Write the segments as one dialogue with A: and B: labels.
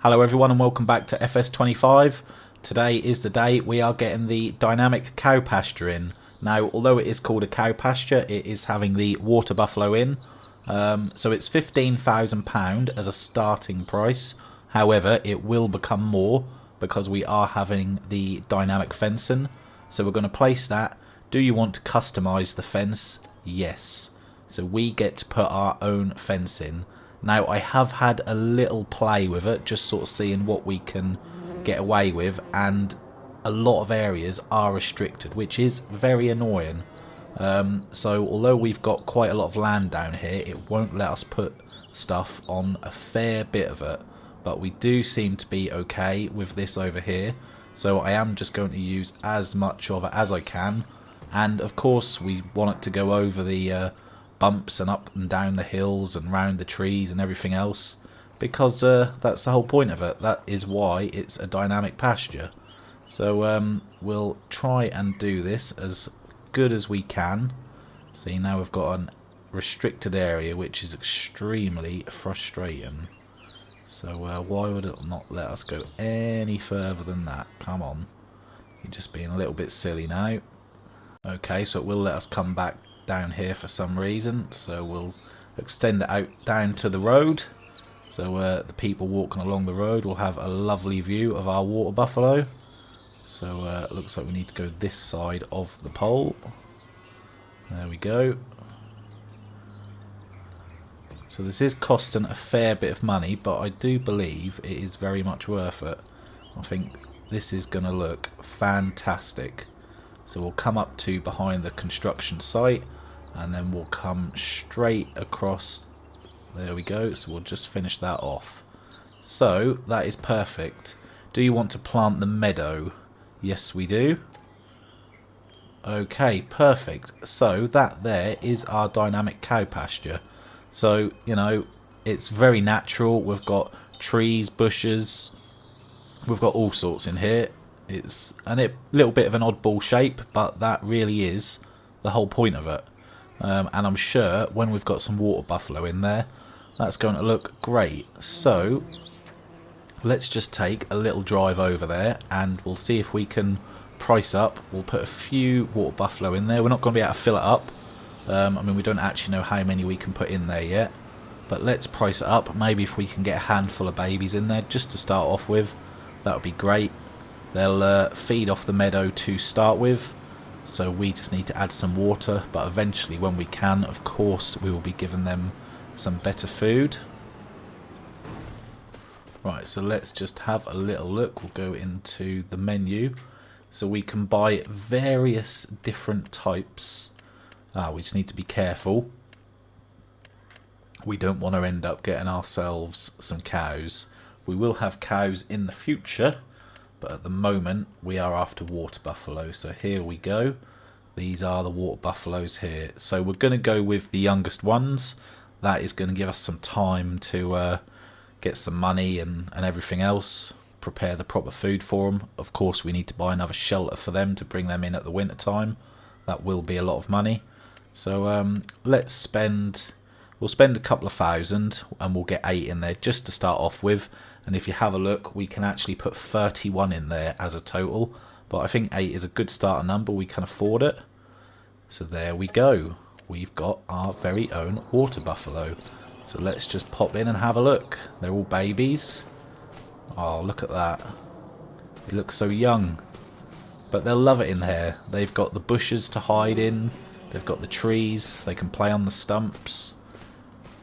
A: Hello everyone and welcome back to FS25. Today is the day we are getting the dynamic cow pasture in. Now, although it is called a cow pasture, it is having the water buffalo in. So it's £15,000 as a starting price. However, it will become more because we are having the dynamic fencing. So we're going to place that. Do you want to customise the fence? Yes. So we get to put our own fence in. Now, I have had a little play with it, just sort of seeing what we can get away with, and a lot of areas are restricted, which is very annoying. So although we've got quite a lot of land down here, it won't let us put stuff on a fair bit of it. But we do seem to be okay with this over here. So I am just going to use as much of it as I can. And of course we want it to go over the bumps and up and down the hills and round the trees and everything else, because that's the whole point of it. That is why it's a dynamic pasture. So we'll try and do this as good as we can. See, now we've got a restricted area, which is extremely frustrating. So why would it not let us go any further than that? Come on, you're just being a little bit silly now. Okay, so it will let us come back down here for some reason, so we'll extend it out down to the road, so the people walking along the road will have a lovely view of our water buffalo. So it looks like we need to go this side of the pole. There we go. So this is costing a fair bit of money, but I do believe it is very much worth it. I think this is going to look fantastic. So we'll come up to behind the construction site and then we'll come straight across. There we go. So we'll just finish that off. So that is perfect. Do you want to plant the meadow? Yes, we do. Okay, perfect. So that there is our dynamic cow pasture. So, you know, it's very natural. We've got trees, bushes. We've got all sorts in here. It's a little bit of an oddball shape, but that really is the whole point of it. And I'm sure when we've got some water buffalo in there, that's going to look great. So let's just take a little drive over there and we'll see if we can price up. We'll put a few water buffalo in there. We're not going to be able to fill it up. I mean, we don't actually know how many we can put in there yet. But let's price it up. Maybe if we can get a handful of babies in there just to start off with, that would be great. They'll feed off the meadow to start with, so we just need to add some water, but eventually when we can, of course, we will be giving them some better food. Right, so let's just have a little look. We'll go into the menu, so we can buy various different types. We just need to be careful. We don't want to end up getting ourselves some cows. We will have cows in the future, but at the moment we are after water buffalo. So here we go. These are the water buffaloes here. So we're going to go with the youngest ones. That is going to give us some time to get some money and everything else. Prepare the proper food for them. Of course, we need to buy another shelter for them to bring them in at the winter time. That will be a lot of money. So we'll spend a couple of thousand and we'll get 8 in there just to start off with. And if you have a look, we can actually put 31 in there as a total. But I think 8 is a good starter number. We can afford it. So there we go. We've got our very own water buffalo. So let's just pop in and have a look. They're all babies. Oh, look at that. They look so young. But they'll love it in here. They've got the bushes to hide in. They've got the trees. They can play on the stumps.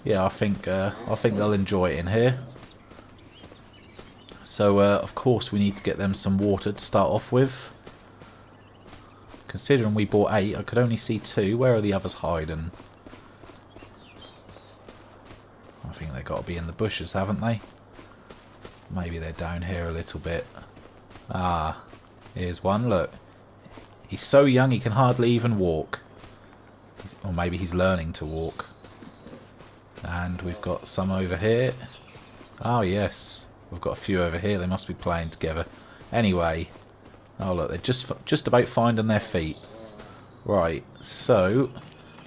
A: Yeah, I think they'll enjoy it in here. So, of course, we need to get them some water to start off with. Considering we bought 8, I could only see 2. Where are the others hiding? I think they've got to be in the bushes, haven't they? Maybe they're down here a little bit. Ah, here's one, look. He's so young he can hardly even walk. Or maybe he's learning to walk. And we've got some over here. Oh, yes. We've got a few over here. They must be playing together. Anyway. Oh, look. They're just about finding their feet. Right. So,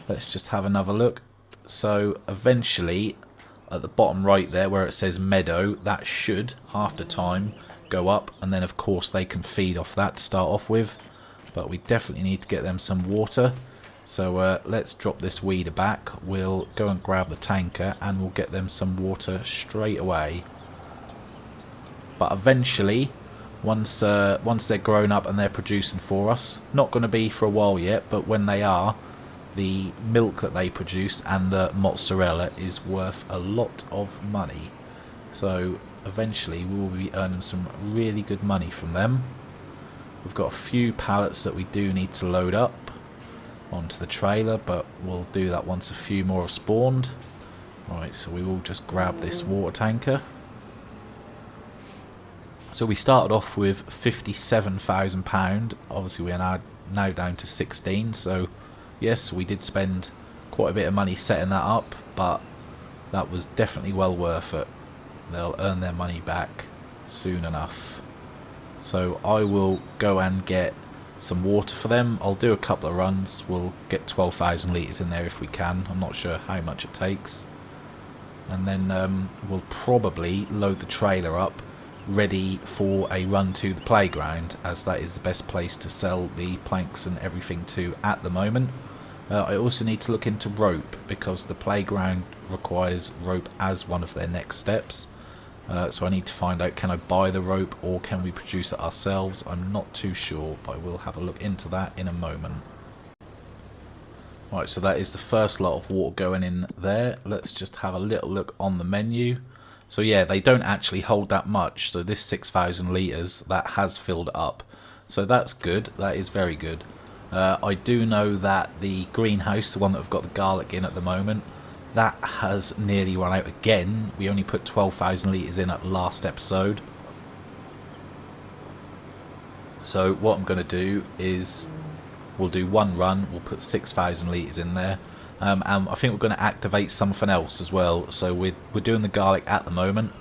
A: let's just have another look. So, eventually, at the bottom right there where it says meadow, that should, after time, go up. And then, of course, they can feed off that to start off with. But we definitely need to get them some water. So let's drop this weeder back. We'll go and grab the tanker and we'll get them some water straight away. But eventually, once they're grown up and they're producing for us, not going to be for a while yet, but when they are, the milk that they produce and the mozzarella is worth a lot of money. So eventually we will be earning some really good money from them. We've got a few pallets that we do need to load up onto the trailer, but we'll do that once a few more have spawned. Right, so we will just grab this water tanker. So we started off with £57,000. Obviously we are now down to 16. So yes, we did spend quite a bit of money setting that up, but that was definitely well worth it. They'll earn their money back soon enough. So I will go and get some water for them. I'll do a couple of runs. We'll get 12,000 litres in there if we can. I'm not sure how much it takes. And then we'll probably load the trailer up, ready for a run to the playground, as that is the best place to sell the planks and everything to at the moment. I also need to look into rope, because the playground requires rope as one of their next steps. So I need to find out, can I buy the rope or can we produce it ourselves? I'm not too sure, but I will have a look into that in a moment. Right, so that is the first lot of water going in there. Let's just have a little look on the menu. So yeah, they don't actually hold that much. So this 6,000 litres, that has filled up. So that's good. That is very good. I do know that the greenhouse, the one that I've got the garlic in at the moment, that has nearly run out again. We only put 12,000 litres in at last episode. So what I'm going to do is we'll do one run. We'll put 6,000 litres in there. And I think we're going to activate something else as well. So we're doing the garlic at the moment.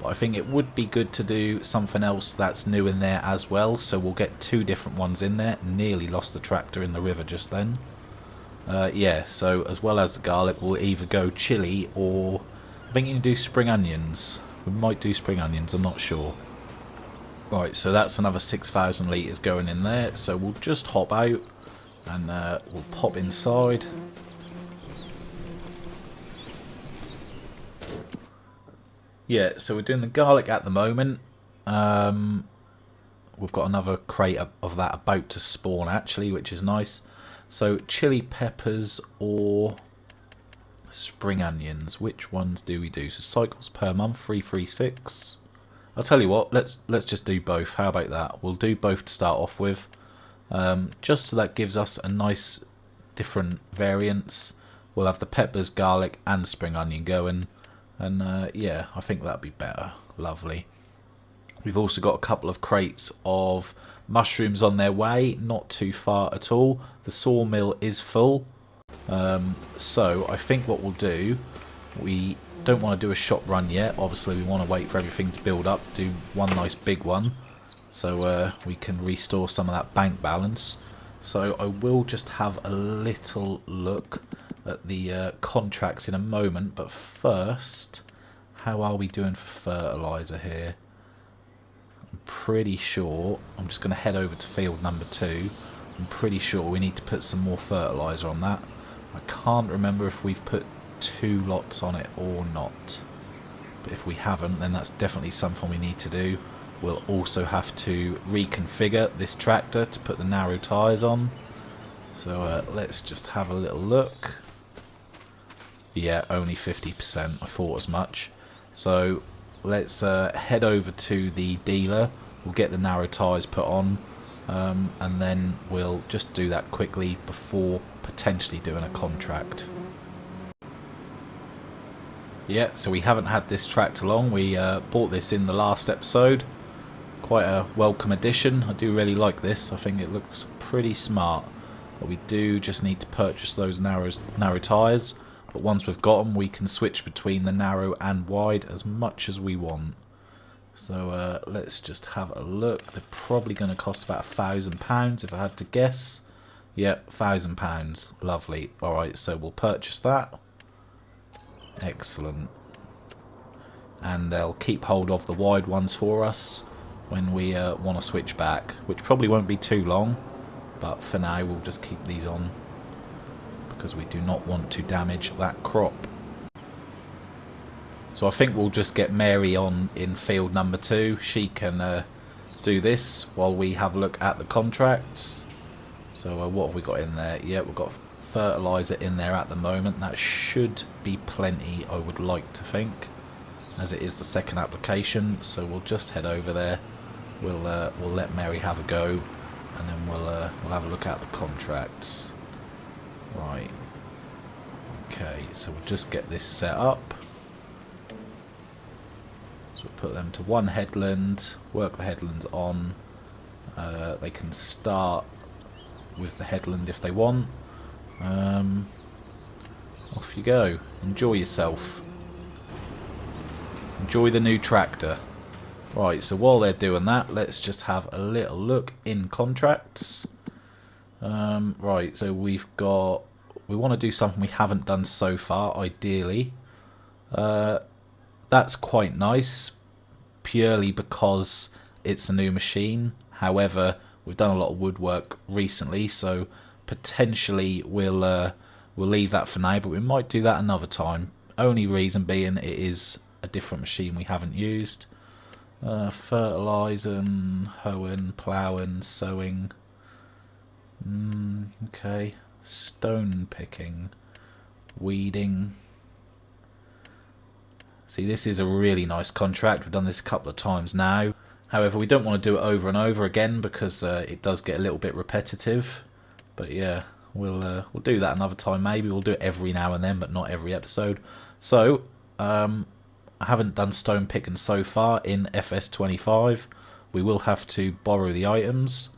A: But I think it would be good to do something else that's new in there as well. So we'll get 2 different ones in there. Nearly lost the tractor in the river just then. Yeah, so as well as the garlic, we'll either go chili or I think you can do spring onions. We might do spring onions, I'm not sure. Right, so that's another 6,000 litres going in there. So we'll just hop out and we'll pop inside. Yeah, so we're doing the garlic at the moment. We've got another crate of that about to spawn actually, which is nice. So chili peppers or spring onions, which ones do we do? So cycles per month, 336. I'll tell you what, let's just do both. How about that? We'll do both to start off with, just so that gives us a nice different variance. We'll have the peppers, garlic and spring onion going, and yeah, I think that'd be better. Lovely. We've also got a couple of crates of mushrooms on their way, not too far at all. The sawmill is full, so I think what we'll do, we don't want to do a shop run yet. Obviously we want to wait for everything to build up, do one nice big one, so we can restore some of that bank balance. So I will just have a little look at the contracts in a moment, but first, how are we doing for fertiliser here? I'm pretty sure, I'm just going to head over to field number 2. I'm pretty sure we need to put some more fertiliser on that. I can't remember if we've put 2 lots on it or not. But if we haven't, then that's definitely something we need to do. We'll also have to reconfigure this tractor to put the narrow tyres on. So let's just have a little look. Yeah, only 50%. I thought as much. So let's head over to the dealer. We'll get the narrow tyres put on, and then we'll just do that quickly before potentially doing a contract. Yeah, so we haven't had this tractor long. We bought this in the last episode. Quite a welcome addition. I do really like this. I think it looks pretty smart. But we do just need to purchase those narrow tyres. But once we've got them, we can switch between the narrow and wide as much as we want. So let's just have a look. They're probably going to cost about £1,000 if I had to guess. Yep, £1,000. Lovely. Alright, so we'll purchase that. Excellent. and they'll keep hold of the wide ones for us when we want to switch back, which probably won't be too long, but for now we'll just keep these on because we do not want to damage that crop. So I think we'll just get Mary on in field number 2. She can do this while we have a look at the contracts. So what have we got in there? Yeah, we've got fertiliser in there at the moment. That should be plenty, I would like to think, as it is the second application. So we'll just head over there. We'll let Mary have a go, and then we'll have a look at the contracts. Right. Okay, so we'll just get this set up. So we'll put them to one headland, work the headlands on. They can start with the headland if they want. Off you go. Enjoy yourself. Enjoy the new tractor. Right, so while they're doing that, let's just have a little look in contracts. Right, so we want to do something we haven't done so far, ideally. That's quite nice, purely because it's a new machine. However, we've done a lot of woodwork recently, so potentially we'll leave that for now, but we might do that another time. Only reason being it is a different machine we haven't used. Fertilising, hoeing, ploughing, sowing. Okay. Stone picking, weeding. See, this is a really nice contract. We've done this a couple of times now. However, we don't want to do it over and over again because it does get a little bit repetitive. But yeah, we'll do that another time. Maybe we'll do it every now and then, but not every episode. So I haven't done stone picking so far in FS25. We will have to borrow the items.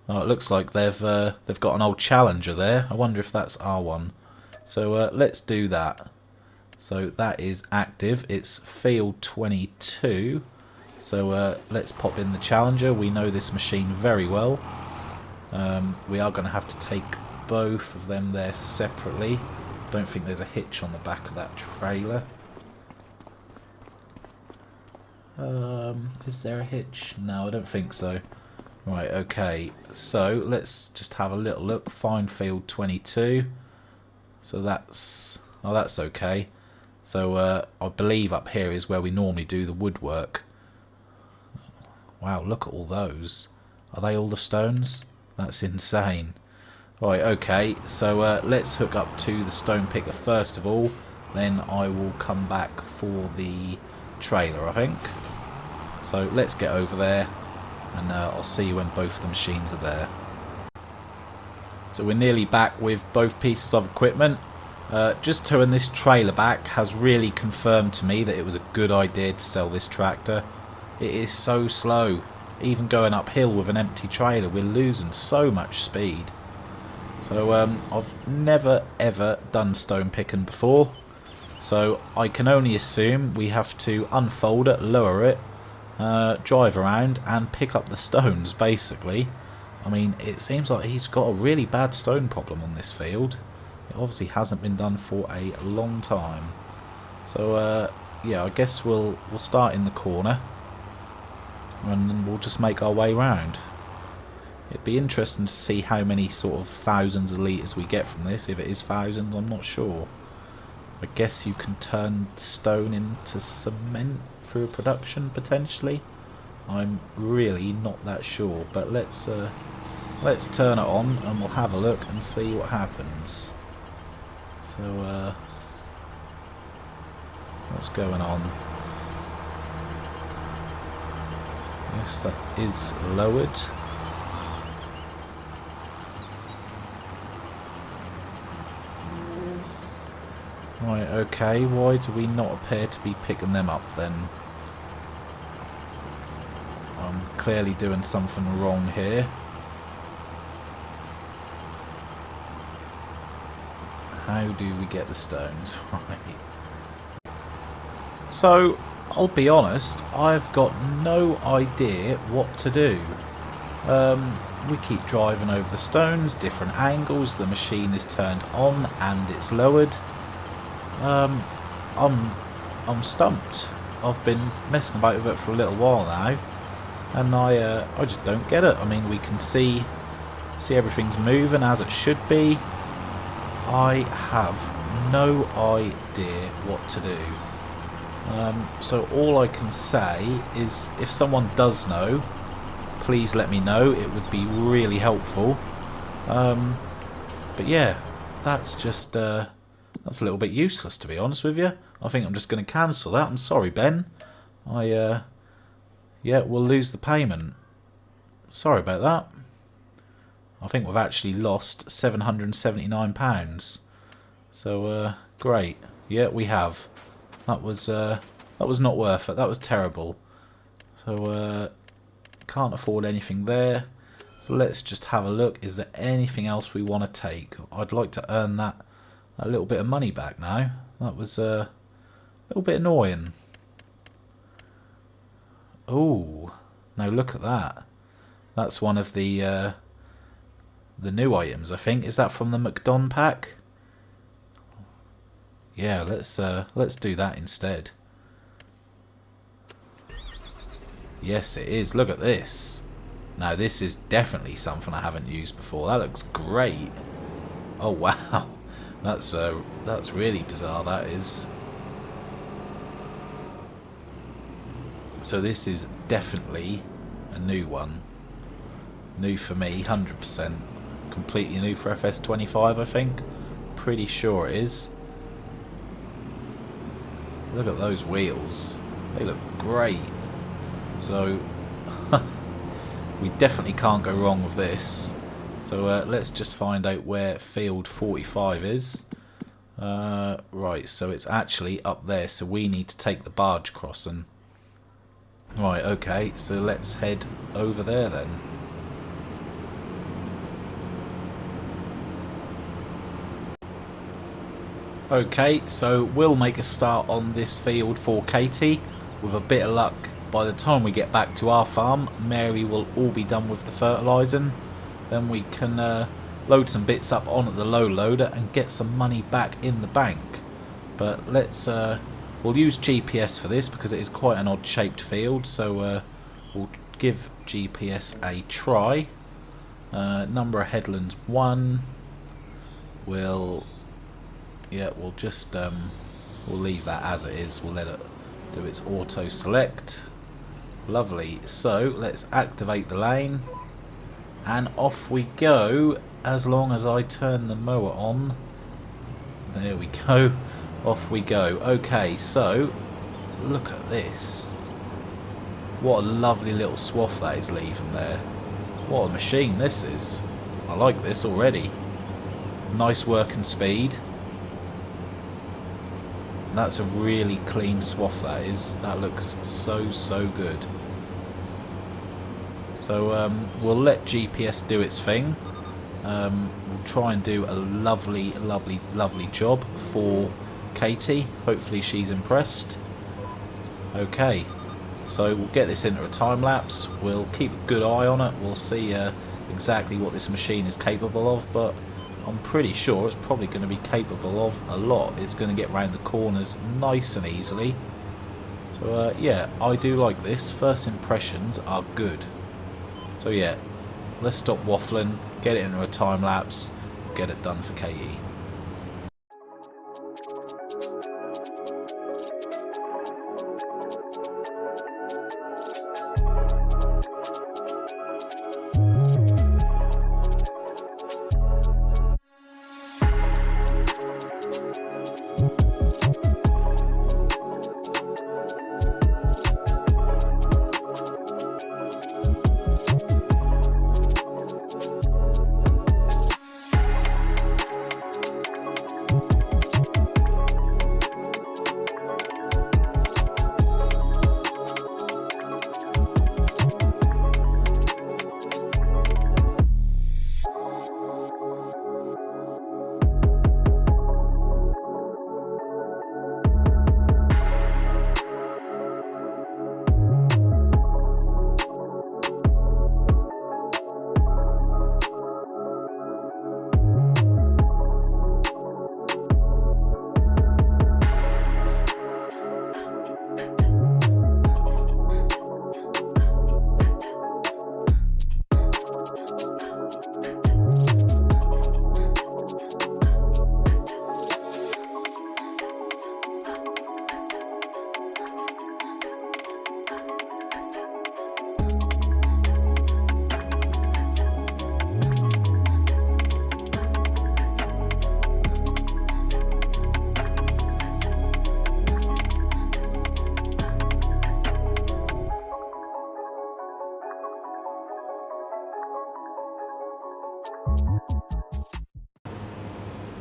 A: Oh, it looks like they've got an old Challenger there. I wonder if that's our one. So let's do that. So that is active. It's field 22. So let's pop in the Challenger. We know this machine very well. We are going to have to take both of them there separately. Don't think there's a hitch on the back of that trailer. Is there a hitch? No, I don't think so. Right, okay, so let's just have a little look. Find field 22. So that's okay. So I believe up here is where we normally do the woodwork. Wow, look at all those. Are they all the stones? That's insane. Right, okay, so let's hook up to the stone picker first of all. Then I will come back for the trailer, I think. So let's get over there. And I'll see you when both the machines are there. So we're nearly back with both pieces of equipment. Just towing this trailer back has really confirmed to me that it was a good idea to sell this tractor. It is so slow. Even going uphill with an empty trailer, we're losing so much speed. So I've never ever done stone picking before. So I can only assume we have to unfold it, lower it, drive around and pick up the stones, basically. I mean, it seems like he's got a really bad stone problem on this field. It obviously hasn't been done for a long time. So yeah, I guess we'll start in the corner and then we'll just make our way round. It'd be interesting to see how many sort of thousands of litres we get from this. If it is thousands, I'm not sure. I guess you can turn stone into cement through production potentially. I'm really not that sure, but let's turn it on and we'll have a look and see what happens. So what's going on? Yes, that is lowered. Right, okay, why do we not appear to be picking them up then? I'm clearly doing something wrong here. How do we get the stones? Right. So, I'll be honest, I've got no idea what to do. We keep driving over the stones, different angles, the machine is turned on and it's lowered. I'm stumped. I've been messing about with it for a little while now, and I just don't get it. I mean, we can see everything's moving as it should be. I have no idea what to do. So all I can say is, if someone does know, please let me know. It would be really helpful. But yeah, that's just that's a little bit useless, to be honest with you. I think I'm just going to cancel that. I'm sorry, Ben. Yeah, we'll lose the payment. Sorry about that. I think we've actually lost £779. So great. Yeah, we have. That was not worth it. That was terrible. So can't afford anything there. So let's just have a look. Is there anything else we want to take? I'd like to earn that a little bit of money back now. That was a little bit annoying. Oh, now look at that. That's one of the new items, I think. Is that from the McDon pack? Yeah, let's do that instead. Yes, it is. Look at this. Now this is definitely something I haven't used before. That looks great. Oh wow, that's really bizarre. That is. So this is definitely a new one. New for me, 100%. Completely new for FS25, I think. Pretty sure it is. Look at those wheels. They look great. So we definitely can't go wrong with this. So let's just find out where field 45 is. Right, so it's actually up there. So we need to take the barge crossing. Right, okay. So let's head over there then. Okay, so we'll make a start on this field for Katie. With a bit of luck, by the time we get back to our farm, Mary will all be done with the fertilising. Then we can load some bits up on the low loader and get some money back in the bank. But let's we'll use GPS for this because it is quite an odd shaped field. So we'll give GPS a try. Number of headlands 1. We'll just we'll leave that as it is. We'll let it do its auto select. Lovely. So let's activate the lane and off we go, as long as I turn the mower on. There we go. Off we go. Okay, so look at this. What a lovely little swath that is leaving there. What a machine this is. I like this already. Nice working speed. That's a really clean swath, that is. That looks so good. So we'll let GPS do its thing. We'll try and do a lovely job for Katie. Hopefully she's impressed. Okay, so we'll get this into a time lapse. We'll keep a good eye on it. We'll see exactly what this machine is capable of, but I'm pretty sure it's probably going to be capable of a lot. It's going to get round the corners nice and easily. So yeah, I do like this. First impressions are good. So yeah, let's stop waffling, get it into a time lapse, get it done for Katie.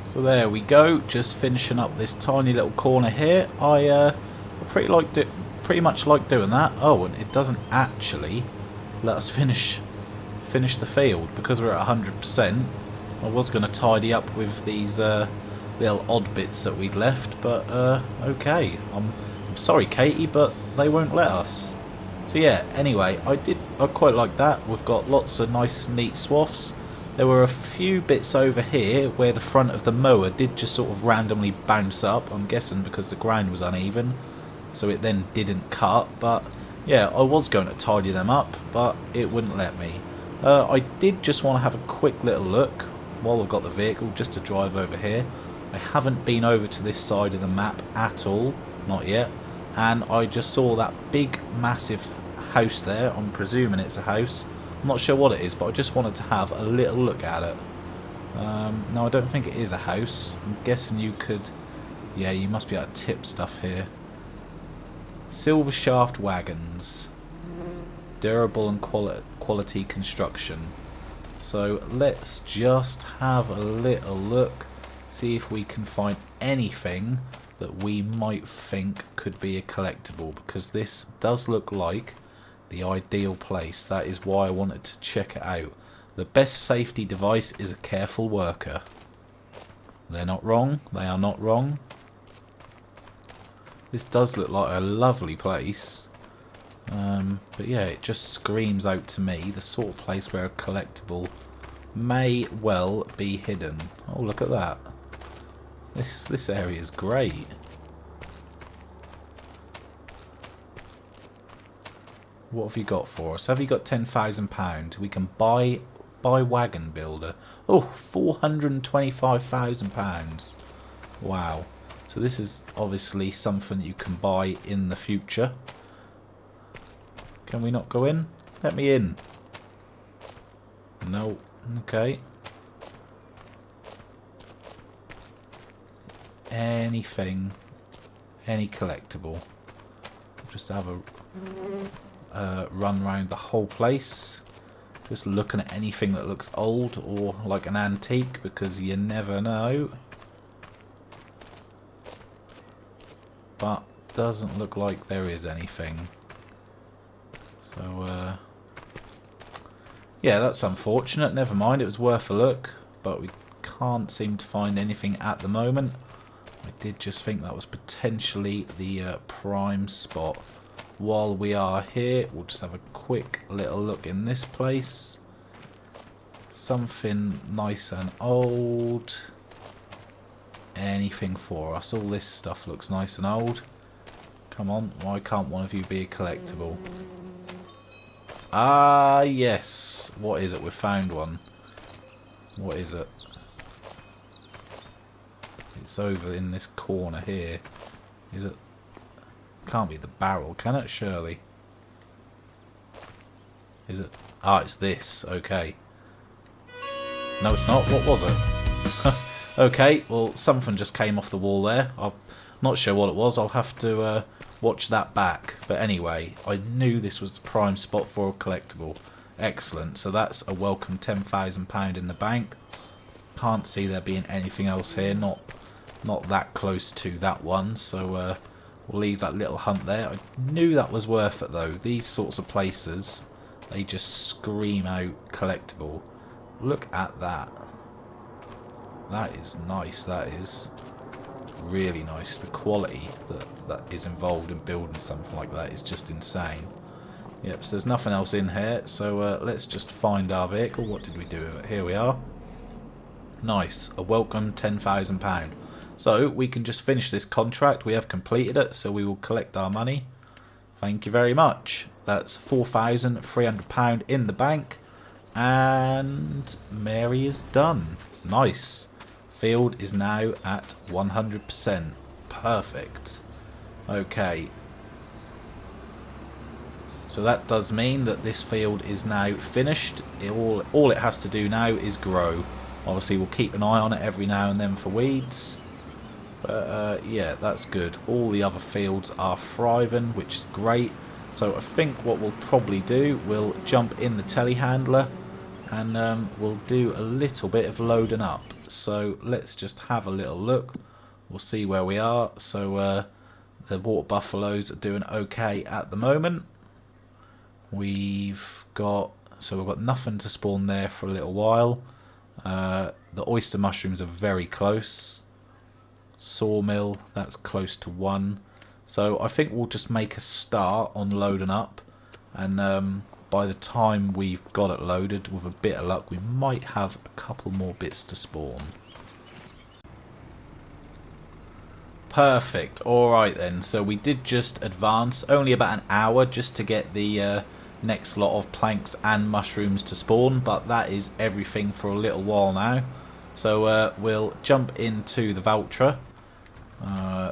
A: So there we go, just finishing up this tiny little corner here. I pretty much like doing that. Oh, and it doesn't actually let us finish the field because we're at 100%. I was going to tidy up with these little odd bits that we'd left, but okay. I'm sorry, Katie, but they won't let us. So yeah, anyway, I quite like that. We've got lots of nice neat swaths. There were a few bits over here where the front of the mower did just sort of randomly bounce up. I'm guessing because the ground was uneven, so it then didn't cut. But yeah, I was going to tidy them up, but it wouldn't let me. I did just want to have a quick little look while I've got the vehicle, just to drive over here. I haven't been over to this side of the map at all, not yet. And I just saw that big massive house there. I'm presuming it's a house. I'm not sure what it is, but I just wanted to have a little look at it. No, I don't think it is a house. I'm guessing you could... Yeah, you must be able to tip stuff here. Silver shaft wagons. Durable and quality construction. So let's just have a little look. See if we can find anything that we might think could be a collectible. Because this does look like the ideal place. That is why I wanted to check it out. The best safety device is a careful worker. They're not wrong. They are not wrong. This does look like a lovely place. But yeah, it just screams out to me the sort of place where a collectible may well be hidden. Oh, look at that. This area is great. What have you got for us? Have you got £10,000? We can buy wagon builder. Oh, £425,000. Wow. So this is obviously something you can buy in the future. Can we not go in? Let me in. No. Okay. Anything. Any collectible. Just have a... run around the whole place, just looking at anything that looks old or like an antique, because you never know. But doesn't look like there is anything. So yeah, that's unfortunate. Never mind, it was worth a look, but we can't seem to find anything at the moment. I did just think that was potentially the prime spot. While we are here, we'll just have a quick little look in this place. Something nice and old. Anything for us. All this stuff looks nice and old. Come on, why can't one of you be a collectible? Ah, yes. What is it? We found one. What is it? It's over in this corner here. Is it? Can't be the barrel, can it? Surely. Is it? Ah, it's this. Okay. No, it's not. What was it? Okay, well, something just came off the wall there. I'm not sure what it was. I'll have to watch that back. But anyway, I knew this was the prime spot for a collectible. Excellent. So that's a welcome £10,000 in the bank. Can't see there being anything else here. Not that close to that one. So we'll leave that little hunt there. I knew that was worth it though. These sorts of places, they just scream out collectible. Look at that. That is nice. That is really nice. The quality that is involved in building something like that is just insane. Yep, so there's nothing else in here. So let's just find our vehicle. What did we do with it? Here we are. Nice. A welcome £10,000. So we can just finish this contract. We have completed it, so we will collect our money. Thank you very much. That's £4,300 in the bank. And Mary is done. Nice. Field is now at 100%. Perfect. Okay. So that does mean that this field is now finished. All it has to do now is grow. Obviously we'll keep an eye on it every now and then for weeds. But yeah, that's good. All the other fields are thriving, which is great. So I think what we'll probably do, we'll jump in the telehandler and we'll do a little bit of loading up. So let's just have a little look. We'll see where we are. So the water buffaloes are doing okay at the moment. We've got nothing to spawn there for a little while. The oyster mushrooms are very close. Sawmill, that's close to 1. So I think we'll just make a start on loading up, and by the time we've got it loaded, with a bit of luck, we might have a couple more bits to spawn. Perfect. Alright then, so we did just advance only about an hour just to get the next lot of planks and mushrooms to spawn, but that is everything for a little while now. So we'll jump into the Valtra.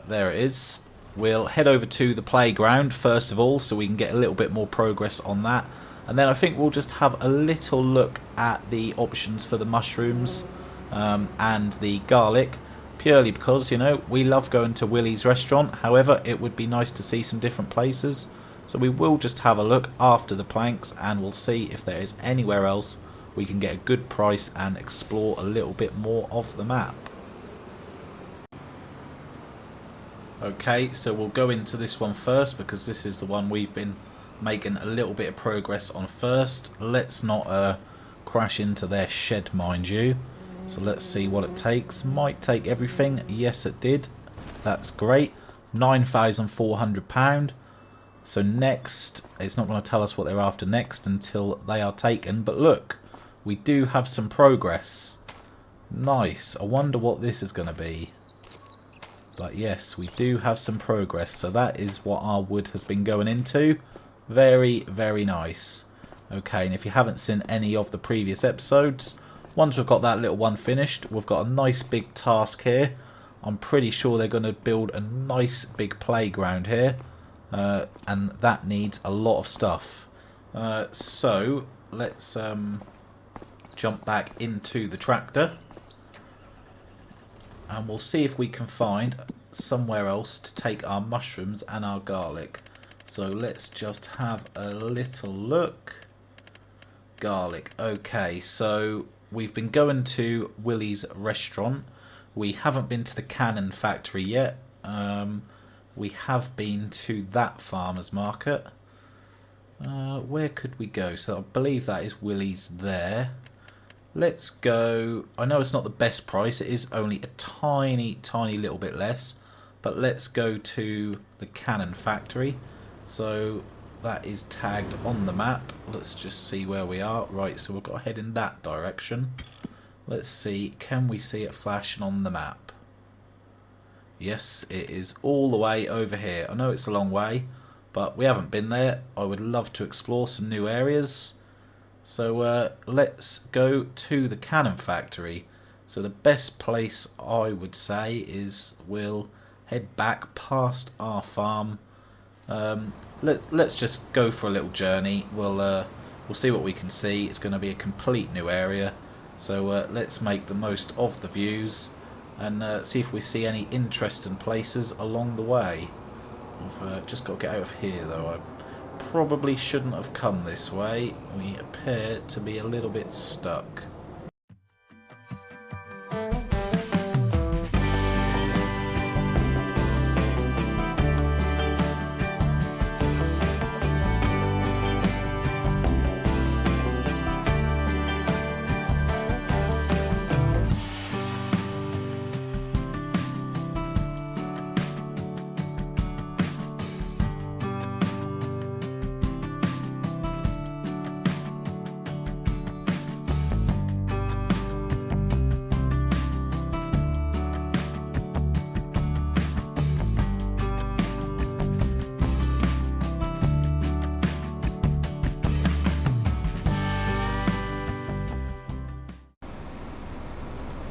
A: There it is. We'll head over to the playground first of all, so we can get a little bit more progress on that. And then I think we'll just have a little look at the options for the mushrooms and the garlic. Purely because, you know, we love going to Willie's restaurant. However, it would be nice to see some different places. So we will just have a look after the planks, and we'll see if there is anywhere else we can get a good price and explore a little bit more of the map. Okay, so we'll go into this one first because this is the one we've been making a little bit of progress on first. Let's not crash into their shed, mind you. So let's see what it takes. Might take everything. Yes, it did. That's great. £9,400. So next, it's not going to tell us what they're after next until they are taken. But look, we do have some progress. Nice. I wonder what this is going to be. But yes, we do have some progress. So that is what our wood has been going into. Very, very nice. Okay, and if you haven't seen any of the previous episodes, once we've got that little one finished, we've got a nice big task here. I'm pretty sure they're going to build a nice big playground here. And that needs a lot of stuff. So let's jump back into the tractor. And we'll see if we can find somewhere else to take our mushrooms and our garlic. So let's just have a little look. Garlic. Okay, so we've been going to Willie's restaurant. We haven't been to the cannon factory yet. We have been to that farmer's market. Where could we go? So I believe that is Willie's there. Let's go. I know it's not the best price. It is only a tiny, tiny little bit less. But let's go to the cannon factory. So that is tagged on the map. Let's just see where we are. Right, so we've got to head in that direction. Let's see. Can we see it flashing on the map? Yes, it is all the way over here. I know it's a long way, but we haven't been there. I would love to explore some new areas. So let's go to the cannon factory. So the best place I would say is we'll head back past our farm. Let's just go for a little journey. We'll see what we can see. It's going to be a complete new area. So let's make the most of the views and see if we see any interesting places along the way. I've just got to get out of here though. I probably shouldn't have come this way. We appear to be a little bit stuck.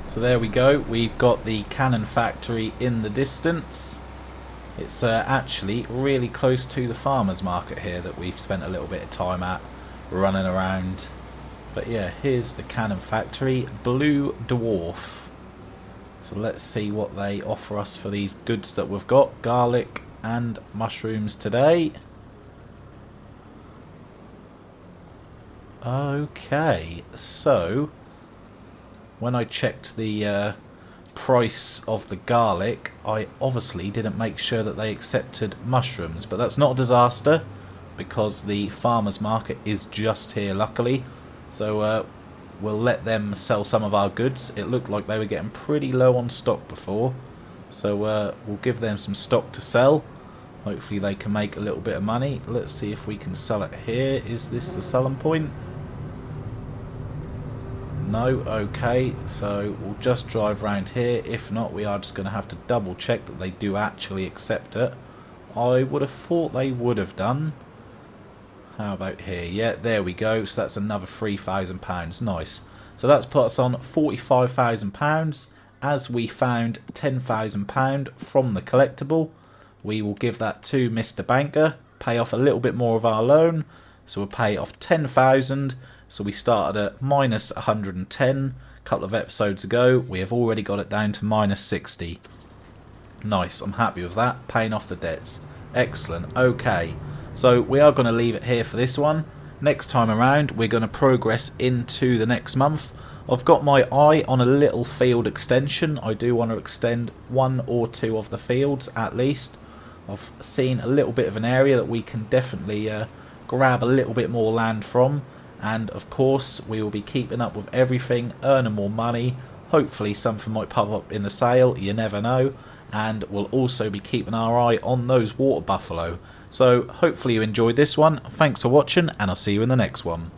A: So there we go, we've got the cannon factory in the distance. It's actually really close to the farmer's market here that we've spent a little bit of time at running around. But yeah, here's the cannon factory, Blue Dwarf. So let's see what they offer us for these goods that we've got. Garlic and mushrooms today. Okay, so when I checked the price of the garlic, I obviously didn't make sure that they accepted mushrooms, but that's not a disaster because the farmers market is just here, luckily. So we'll let them sell some of our goods. It looked like they were getting pretty low on stock before, so we'll give them some stock to sell. Hopefully they can make a little bit of money. Let's see if we can sell it here. Is this the selling point? No, okay, so we'll just drive around here. If not, we are just going to have to double check that they do actually accept it. I would have thought they would have done. How about here? Yeah, there we go. So that's another £3,000. Nice. So that's put us on £45,000. As we found £10,000 from the collectible, we will give that to Mr. Banker, pay off a little bit more of our loan. So we'll pay off 10,000. So we started at minus 110 a couple of episodes ago. We have already got it down to minus 60. Nice, I'm happy with that. Paying off the debts. Excellent. Okay, so we are going to leave it here for this one. Next time around, we're going to progress into the next month. I've got my eye on a little field extension. I do want to extend 1 or 2 of the fields at least. I've seen a little bit of an area that we can definitely grab a little bit more land from. And of course, we will be keeping up with everything, earning more money. Hopefully something might pop up in the sale, you never know. And we'll also be keeping our eye on those water buffalo. So hopefully you enjoyed this one. Thanks for watching, and I'll see you in the next one.